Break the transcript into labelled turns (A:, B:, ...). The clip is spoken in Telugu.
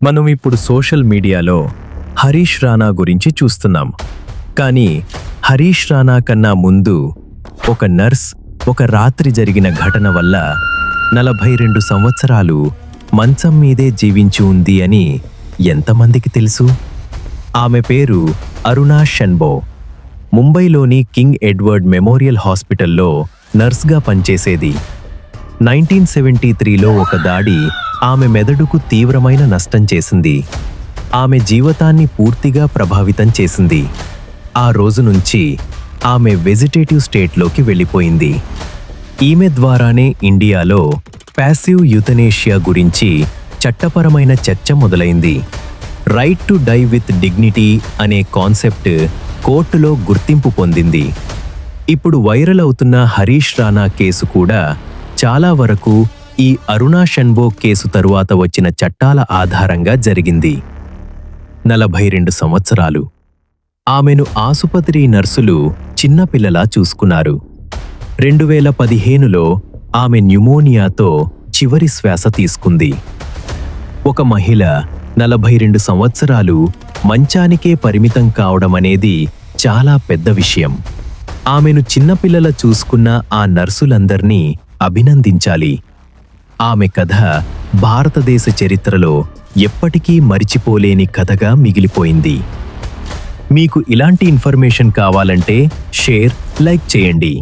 A: మనం ఇప్పుడు సోషల్ మీడియాలో హరీష్ రాణా గురించి చూస్తున్నాం. కానీ హరీష్ రాణా కన్నా ముందు ఒక నర్స్ ఒక రాత్రి జరిగిన ఘటన వల్ల 42 సంవత్సరాలు మంచం మీదే జీవించి ఉంది అని ఎంతమందికి తెలుసు? ఆమె పేరు అరుణా షెన్బో. ముంబైలోని కింగ్ ఎడ్వర్డ్ మెమోరియల్ హాస్పిటల్లో నర్స్గా పనిచేసేది. 1973లో ఒక దాడి ఆమె మెదడుకు తీవ్రమైన నష్టం చేసింది. ఆమె జీవితాన్ని పూర్తిగా ప్రభావితం చేసింది. ఆ రోజు నుంచి ఆమె వెజిటేటివ్ స్టేట్లోకి వెళ్ళిపోయింది. ఈమె ద్వారానే ఇండియాలో ప్యాసివ్ యూథనేషియా గురించి చట్టపరమైన చర్చ మొదలైంది. Right to die with dignity అనే కాన్సెప్ట్ కోర్టులో గుర్తింపు పొందింది. ఇప్పుడు వైరల్ అవుతున్న హరీష్ రాణా కేసు కూడా చాలా వరకు ఈ అరుణా షెన్బో కేసు తరువాత వచ్చిన చట్టాల ఆధారంగా జరిగింది. 42 సంవత్సరాలు. ఆమెను ఆసుపత్రి నర్సులు చిన్నపిల్లలా చూసుకున్నారు. 2015లో ఆమె న్యూమోనియాతో చివరి శ్వాస తీసుకుంది. ఒక మహిళ 42 సంవత్సరాలు మంచానికే పరిమితం కావడం అనేది చాలా పెద్ద విషయం. ఆమెను చిన్నపిల్లల చూసుకున్న ఆ నర్సులందర్నీ అభినందించాలి. ఆమె కథ భారతదేశ చరిత్రలో ఎప్పటికీ మరిచిపోలేని కథగా మిగిలిపోయింది. మీకు ఇలాంటి ఇన్ఫర్మేషన్ కావాలంటే షేర్, లైక్ చేయండి.